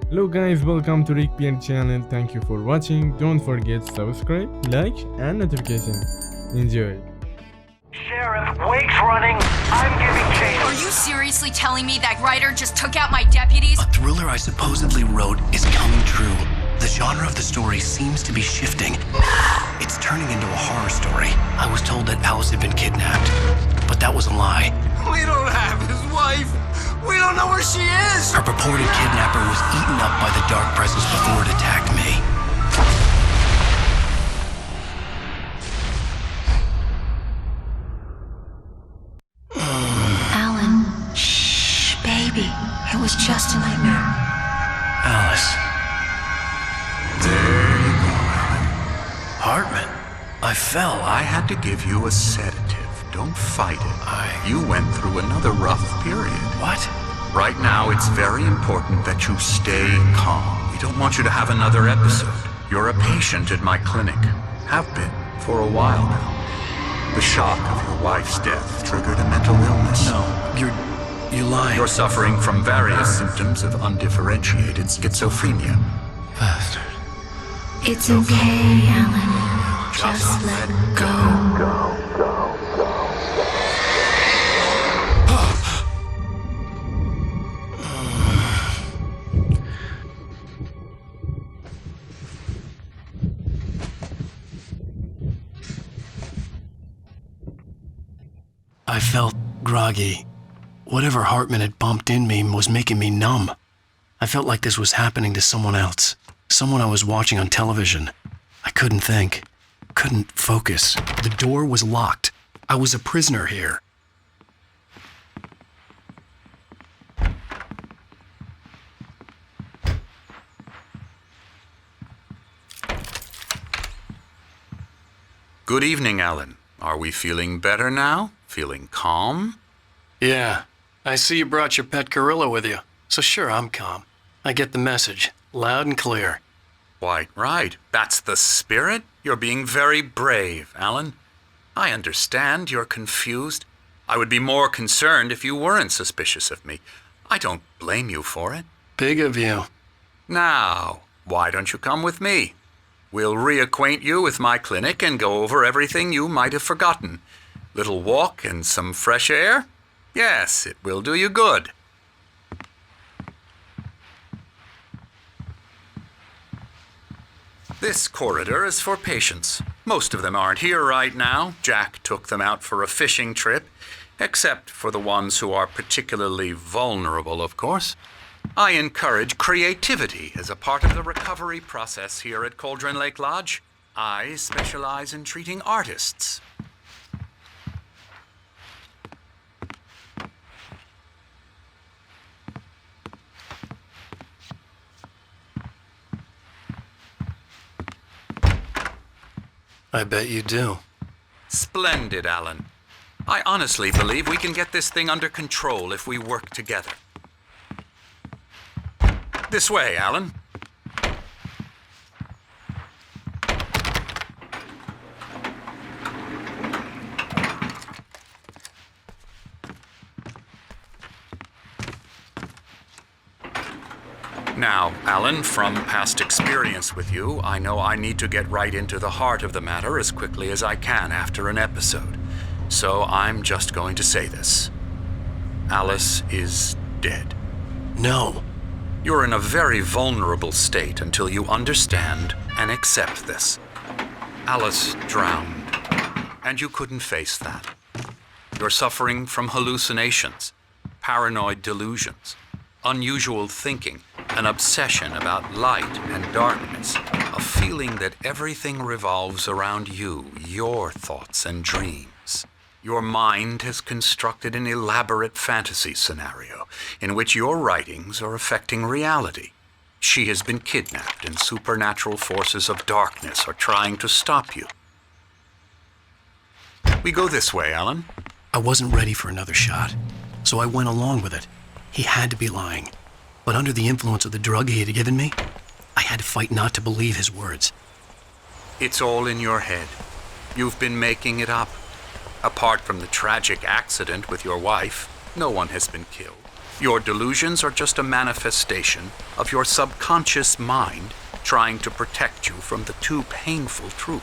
Hello guys, welcome to RikbieL Channel. Thank you for watching. Don't forget subscribe, like and notification. Enjoy. Sheriff, Wake's running. I'm giving chase. Are you seriously telling me that writer just took out my deputies? A thriller I supposedly wrote is coming true. The genre of the story seems to be shifting. It's turning into a horror story. I was told that Alice had been kidnapped, but that was a lie. We don't have his wife. We don't know where she is. Her purported kidnapper was eaten up by the dark presence before it attacked me. Alan, shh, baby. It was just a nightmare. Alice. There you go, Alan. Hartman. I fell. I had to give you a sedative. Don't fight it. You went through another rough period. What? Right now, it's very important that you stay calm. We don't want you to have another episode. You're a patient at my clinic. Have been for a while now. The shock of your wife's death triggered a mental illness. No, you're lying. You're suffering from various symptoms of undifferentiated schizophrenia. Bastard. It's okay, Alan. Just let go. I felt groggy. Whatever Hartman had bumped in me was making me numb. I felt like this was happening to someone else. Someone I was watching on television. I couldn't think. Couldn't focus. The door was locked. I was a prisoner here. Good evening, Alan. Are we feeling better now? Feeling calm? Yeah, I see you brought your pet gorilla with you. So sure, I'm calm. I get the message, loud and clear. Quite right. That's the spirit. You're being very brave, Alan. I understand you're confused. I would be more concerned if you weren't suspicious of me. I don't blame you for it. Big of you. Now, why don't you come with me? We'll reacquaint you with my clinic and go over everything you might have forgotten. Little walk and some fresh air? Yes, it will do you good. This corridor is for patients. Most of them aren't here right now. Jack took them out for a fishing trip, except for the ones who are particularly vulnerable, of course. I encourage creativity as a part of the recovery process here at Cauldron Lake Lodge. I specialize in treating artists. I bet you do. Splendid, Alan. I honestly believe we can get this thing under control if we work together. This way, Alan. Now, Alan, from past experience with you, I know I need to get right into the heart of the matter as quickly as I can after an episode. So I'm just going to say this. Alice is dead. No. You're in a very vulnerable state until you understand and accept this. Alice drowned, and you couldn't face that. You're suffering from hallucinations, paranoid delusions, unusual thinking, an obsession about light and darkness, a feeling that everything revolves around you, your thoughts and dreams. Your mind has constructed an elaborate fantasy scenario in which your writings are affecting reality. She has been kidnapped and supernatural forces of darkness are trying to stop you. We go this way, Alan. I wasn't ready for another shot, so I went along with it. He had to be lying. But under the influence of the drug he had given me, I had to fight not to believe his words. It's all in your head. You've been making it up. Apart from the tragic accident with your wife, no one has been killed. Your delusions are just a manifestation of your subconscious mind trying to protect you from the too painful truth.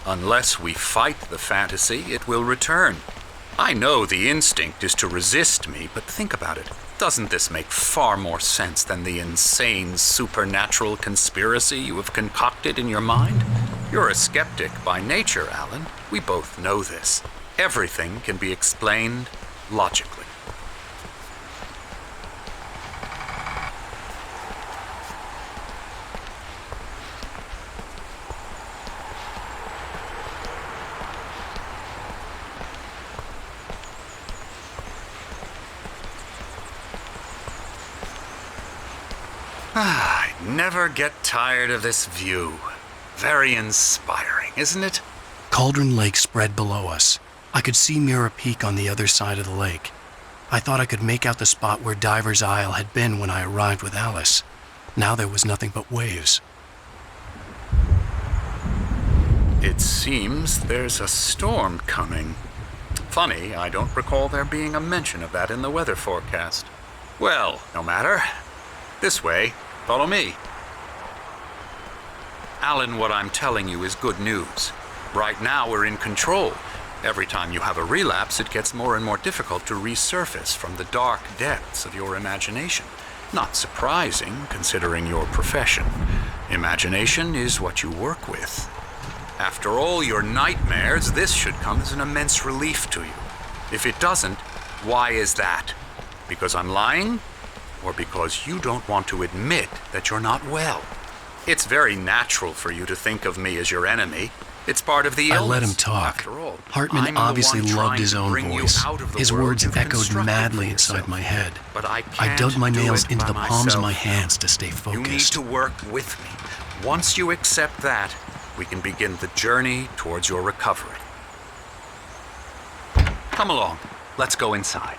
Unless we fight the fantasy, it will return. I know the instinct is to resist me, but think about it. Doesn't this make far more sense than the insane supernatural conspiracy you have concocted in your mind? You're a skeptic by nature, Alan. We both know this. Everything can be explained logically. I never get tired of this view. Very inspiring, isn't it? Cauldron Lake spread below us. I could see Mirror Peak on the other side of the lake. I thought I could make out the spot where Diver's Isle had been when I arrived with Alice. Now there was nothing but waves. It seems there's a storm coming. Funny, I don't recall there being a mention of that in the weather forecast. Well, no matter. This way. Follow me. Alan, what I'm telling you is good news. Right now we're in control. Every time you have a relapse, it gets more and more difficult to resurface from the dark depths of your imagination. Not surprising, considering your profession. Imagination is what you work with. After all your nightmares, this should come as an immense relief to you. If it doesn't, why is that? Because I'm lying? Or because you don't want to admit that you're not well? It's very natural for you to think of me as your enemy. It's part of the illness. I let him talk. After all, Hartman obviously loved his own voice. His words echoed madly inside my head. But I dug my can't do nails it into by the palms of myself. my hands to stay You need focused. to work with me. Once you accept that, we can begin the journey towards your recovery. Come along. Let's go inside.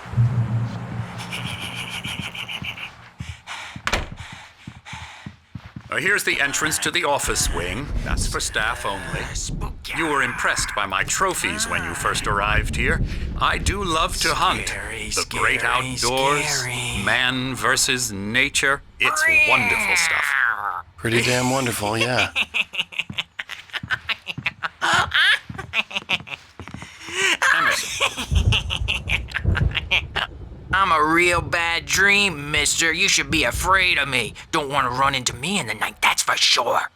Here's the entrance to the office wing. That's for staff only. You were impressed by my trophies when you first arrived here. I do love to hunt. The great outdoors, man versus nature. It's wonderful stuff. Pretty damn wonderful, yeah. Emerson, I'm a real bad dream, mister. You should be afraid of me. Don't want to run into me in the night, that's for sure.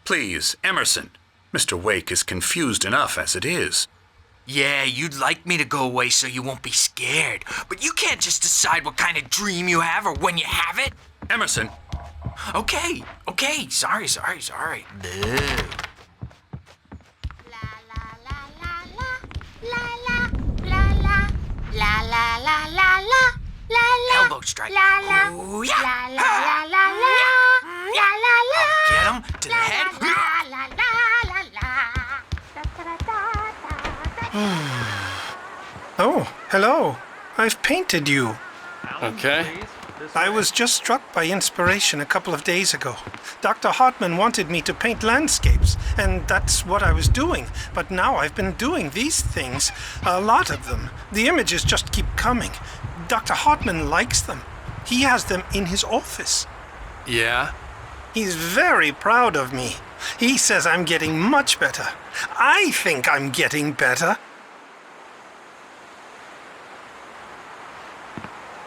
please, Emerson. Mr. Wake is confused enough as it is. Yeah, you'd like me to go away so you won't be scared. But you can't just decide what kind of dream you have or when you have it. Emerson, Okay. Sorry. Boo. Elbow strike. Ooh, yeah. Get him to the head. Oh, hello. I've painted you. Okay. I was just struck by inspiration a couple of days ago. Dr. Hartman wanted me to paint landscapes, and that's what I was doing. But now I've been doing these things, a lot of them. The images just keep coming. Dr. Hartman likes them. He has them in his office. Yeah? He's very proud of me. He says I'm getting much better. I think I'm getting better.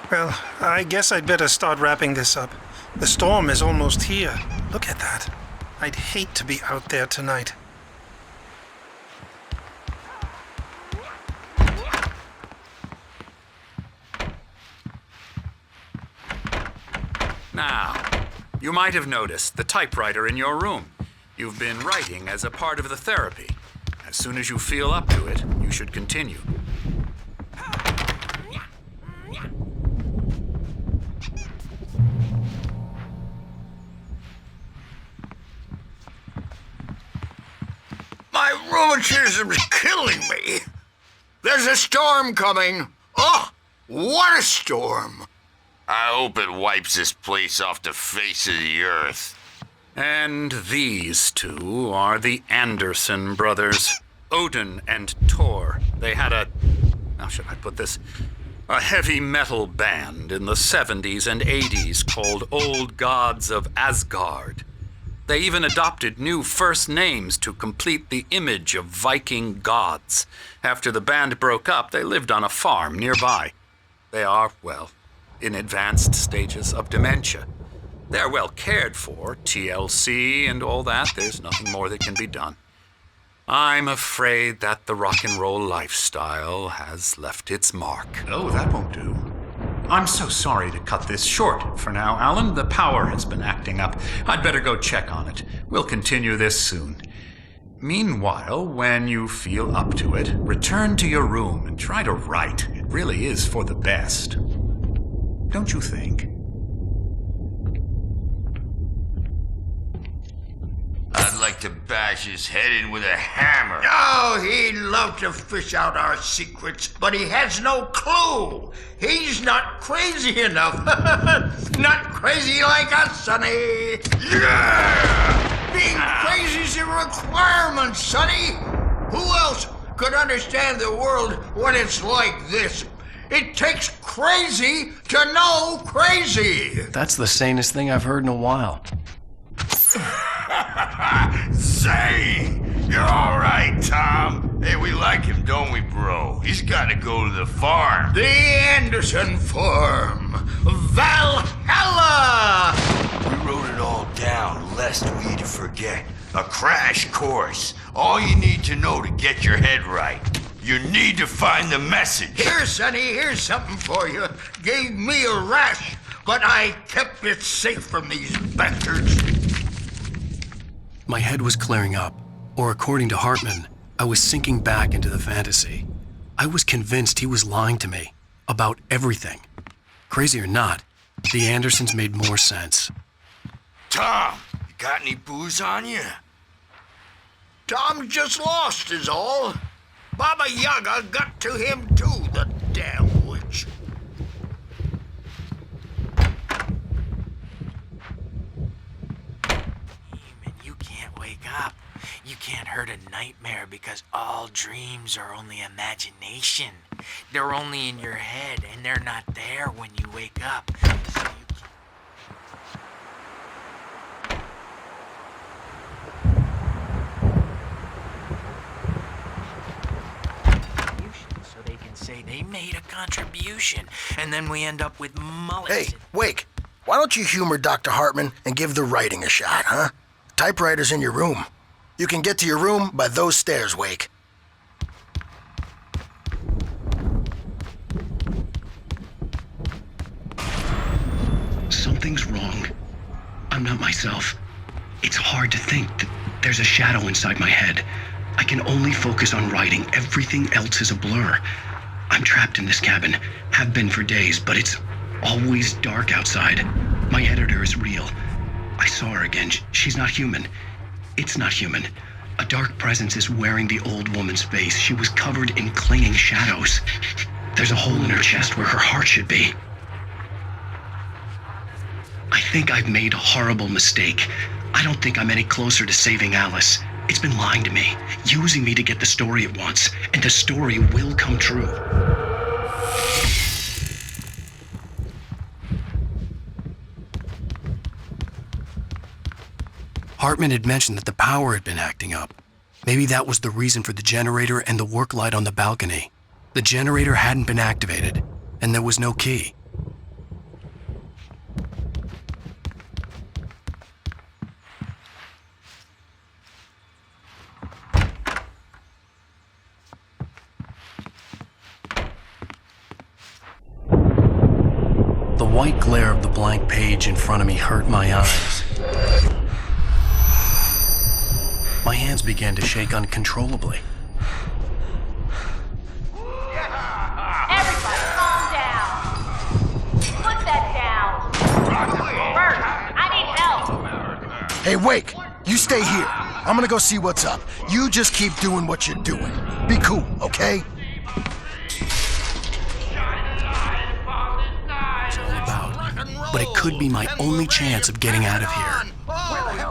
Well, I guess I'd better start wrapping this up. The storm is almost here. Look at that. I'd hate to be out there tonight. now, you might have noticed the typewriter in your room. You've been writing as a part of the therapy. As soon as you feel up to it, you should continue. My rheumatism's killing me. There's a storm coming. Oh, what a storm. I hope it wipes this place off the face of the earth. And these two are the Anderson brothers, Odin and Tor. They had a... How should I put this? A heavy metal band in the 70s and 80s called Old Gods of Asgard. They even adopted new first names to complete the image of Viking gods. After the band broke up, they lived on a farm nearby. They are, well, in advanced stages of dementia. They're well cared for, TLC and all that. There's nothing more that can be done. I'm afraid that the rock and roll lifestyle has left its mark. Oh, that won't do. I'm so sorry to cut this short for now, Alan. The power has been acting up. I'd better go check on it. We'll continue this soon. Meanwhile, when you feel up to it, return to your room and try to write. It really is for the best. Don't you think? I'd like to bash his head in with a hammer. Oh, he'd love to fish out our secrets, but he has no clue. He's not crazy enough. Not crazy like us, Sonny. Yeah! Being crazy's a requirement, Sonny. Who else could understand the world when it's like this? It takes crazy to know crazy. That's the sanest thing I've heard in a while. Say, you're all right, Tom. Hey, we like him, don't we, bro? He's got to go to the farm. The Anderson farm. Valhalla! We wrote it all down, lest we forget. A crash course. All you need to know to get your head right. You need to find the message. Here, Sonny, here's something for you. Gave me a rash, but I kept it safe from these bastards. My head was clearing up, or according to Hartman, I was sinking back into the fantasy. I was convinced he was lying to me about everything. Crazy or not, the Andersons made more sense. Tom, you got any booze on you? Tom just lost is all. Baba Yaga got to him too, the damn witch. Up. You can't hurt a nightmare because all dreams are only imagination. They're only in your head and they're not there when you wake up. So they can say they made a contribution, and then we end up with mullets. Hey, Wake, why don't you humor Dr. Hartman and give the writing a shot, huh? Typewriter's in your room. You can get to your room by those stairs, Wake. Something's wrong. I'm not myself. It's hard to think that there's a shadow inside my head. I can only focus on writing. Everything else is a blur. I'm trapped in this cabin. Have been for days, but it's always dark outside. My editor is real. I saw her again. She's not human. It's not human. A dark presence is wearing the old woman's face. She was covered in clinging shadows. There's a hole in her chest where her heart should be. I think I've made a horrible mistake. I don't think I'm any closer to saving Alice. It's been lying to me, using me to get the story it wants, and the story will come true. Hartman had mentioned that the power had been acting up. Maybe that was the reason for the generator and the work light on the balcony. The generator hadn't been activated, and there was no key. The white glare of the blank page in front of me hurt my eyes. My hands began to shake uncontrollably. Everybody calm down. Put that down. First, I need help. Hey, Wake, you stay here. I'm gonna go see what's up. You just keep doing what you're doing. Be cool, okay? It's all about, but it could be my only chance of getting out of here.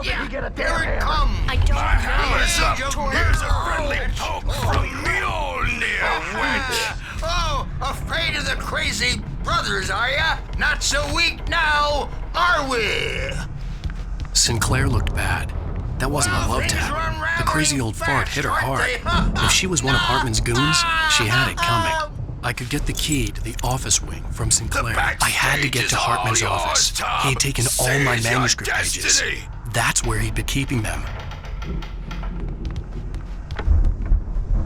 Here it comes. I don't My hammer's up. Here's a friendly poke from me, old near witch. Oh, afraid of the crazy brothers, are ya? Not so weak now, are we? Sinclair looked bad. That wasn't a love tap. The crazy old fart hit her hard. If she was one of Hartman's goons, she had it coming. I could get the key to the office wing from Sinclair. I had to get to Hartman's office. He had taken all my manuscript pages. That's where he'd been keeping them.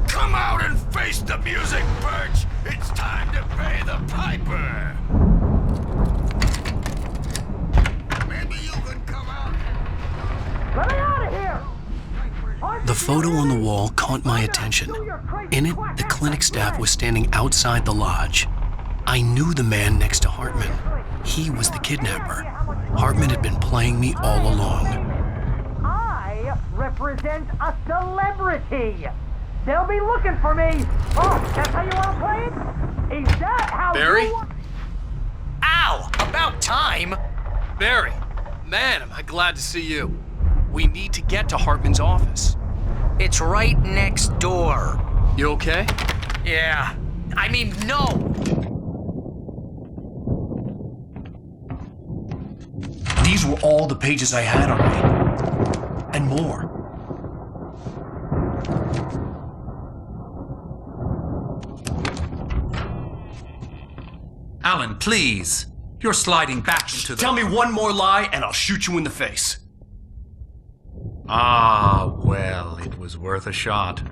Come out and face the music, Birch! It's time to pay the piper! Maybe you could come out. Let me out of here! The photo on the wall caught my attention. In it, the clinic staff was standing outside the lodge. I knew the man next to Hartman. He was the kidnapper. Hartman had been playing me all along. I represent a celebrity. They'll be looking for me. Oh, that's how you want to play it? Is that how Barry? you want... Ow! About time! Barry, man, am I glad to see you. We need to get to Hartman's office. It's right next door. You okay? Yeah. I mean, no! These were all the pages I had on me. And more. Alan, please. You're sliding back into the... Tell me one more lie and I'll shoot you in the face. Ah, well, it was worth a shot.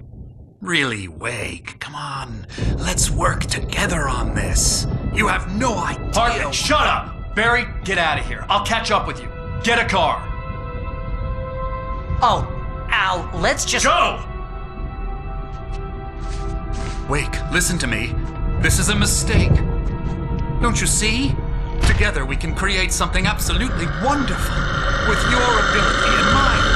Really, Wake, come on. Let's work together on this. You have no idea... Hartman, shut up! Barry, get out of here. I'll catch up with you. Get a car. Oh, Al, let's just... Go! Wake, listen to me. This is a mistake. Don't you see? Together we can create something absolutely wonderful. With your ability and mine.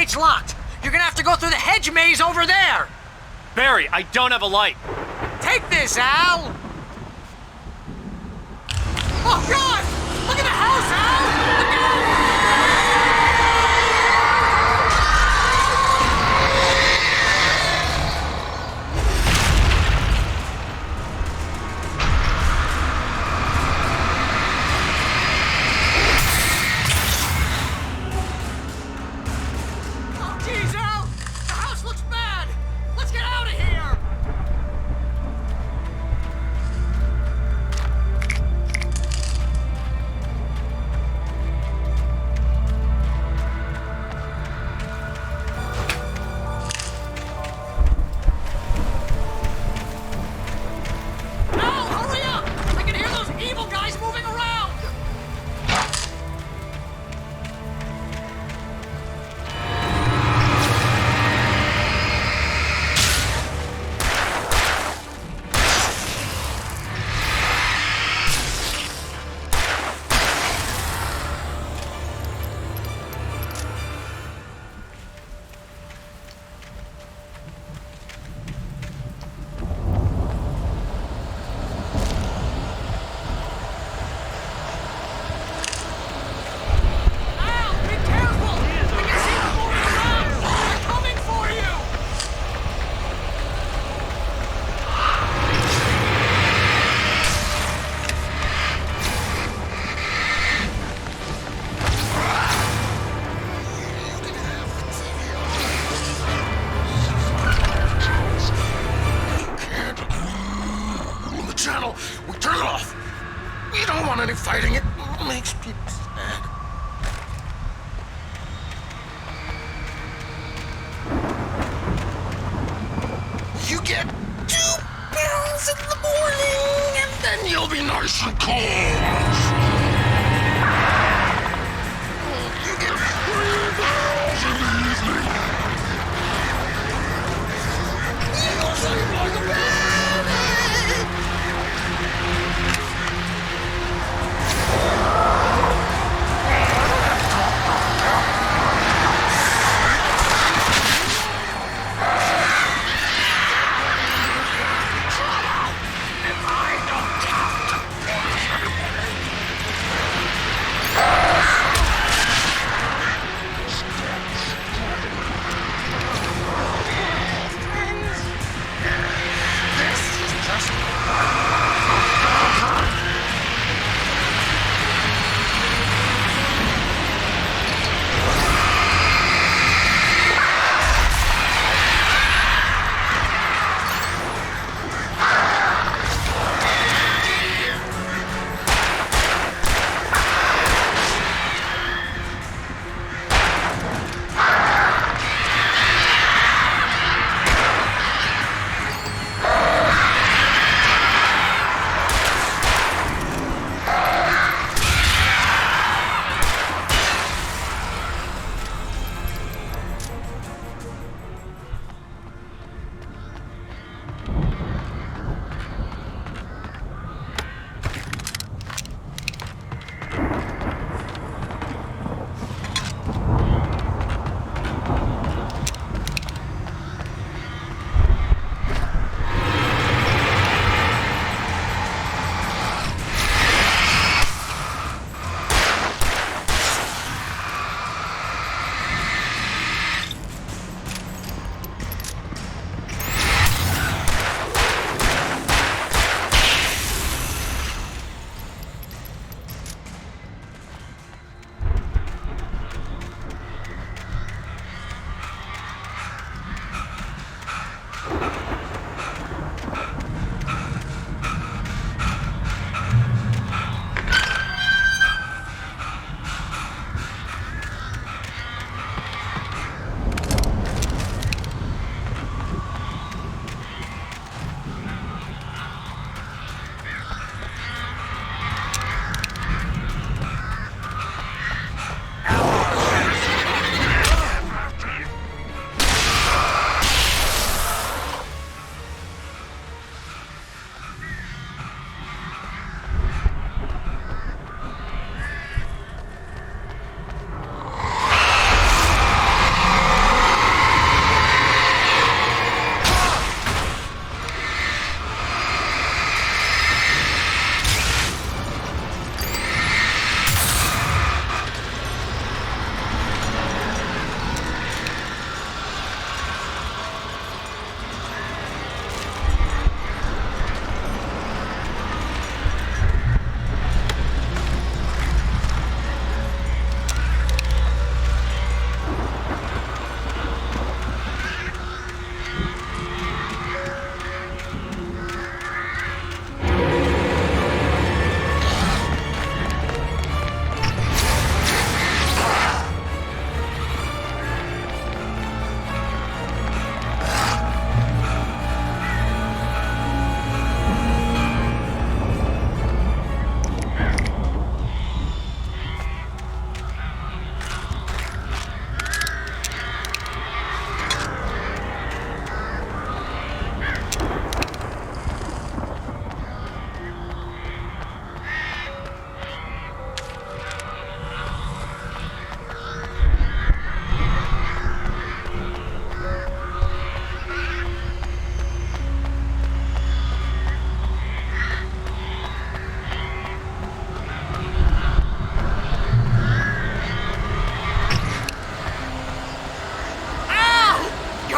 gate's locked. You're gonna have to go through the hedge maze over there. Barry, I don't have a light. Take this, Al. Oh, God! Look at the house, Al! Look at channel. We turn it off. We don't want any fighting. It makes people sad. You get 2 pills in the morning, and then you'll be nice and cold. You get 3 pills in the evening. You'll sleep like a baby.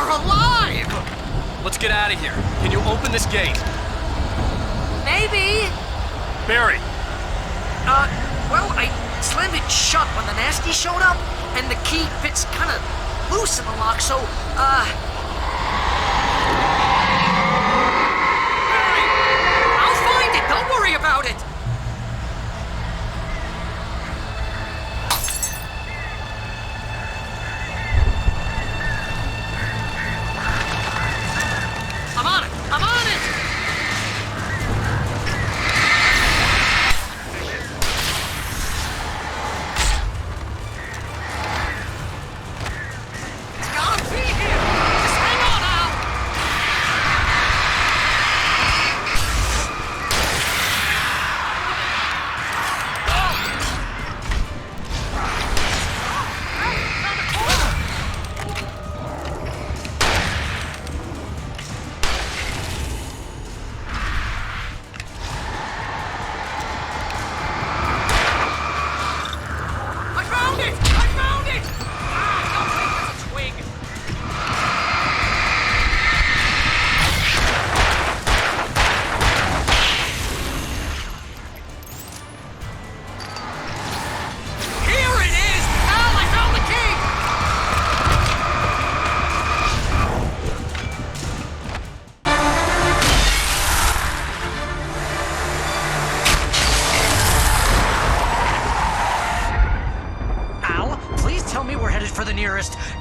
You're alive! Let's get out of here. Can you open this gate? Maybe. Barry! Well, I slammed it shut when the nasty showed up, and the key fits kind of loose in the lock, so, Barry! I'll find it! Don't worry about it! I'm on it! I'm on it!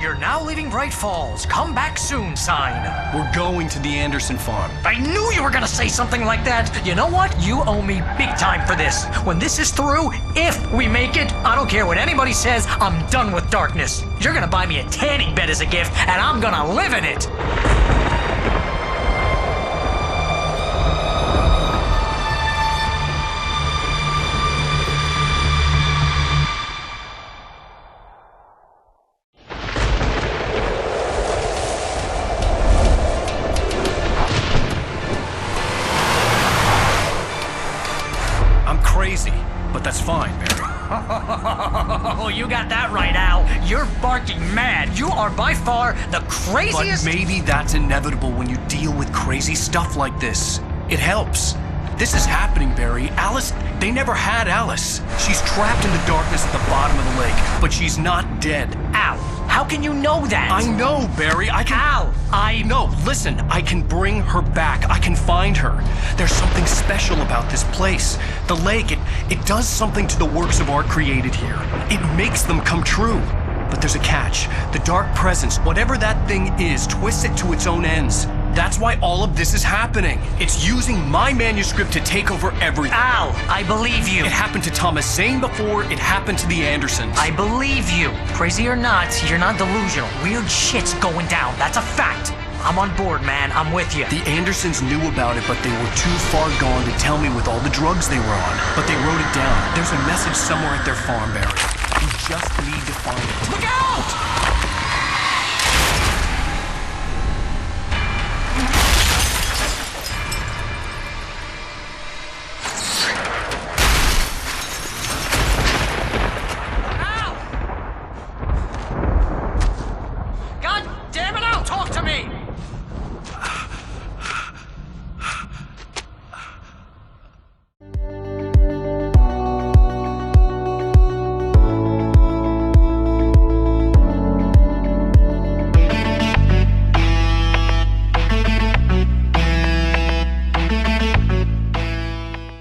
You're now leaving Bright Falls. Come back soon sign. We're going to the Anderson farm. I knew you were gonna say something like that. You know what? You owe me big time for this. When this is through, if we make it, I don't care what anybody says, I'm done with darkness. You're gonna buy me a tanning bed as a gift, and I'm gonna live in it. Crazy, but that's fine, Barry. Oh, you got that right, Al. You're barking mad. You are by far the craziest... But maybe that's inevitable when you deal with crazy stuff like this. It helps. This is happening, Barry. Alice, they never had Alice. She's trapped in the darkness at the bottom of the lake, but she's not dead. Al, how can you know that? I know, Barry. Al, No, listen, I can bring her back. I can find her. There's something special about this place. The lake, it does something to the works of art created here. It makes them come true. But there's a catch. The dark presence, whatever that thing is, twists it to its own ends. That's why all of this is happening. It's using my manuscript to take over everything. Al, I believe you. It happened to Thomas Zane before, it happened to the Andersons. I believe you. Crazy or not, you're not delusional. Weird shit's going down. That's a fact. I'm on board, man. I'm with you. The Andersons knew about it, but they were too far gone to tell me with all the drugs they were on. But they wrote it down. There's a message somewhere at their farm, Barry. You just need to find it. Look out!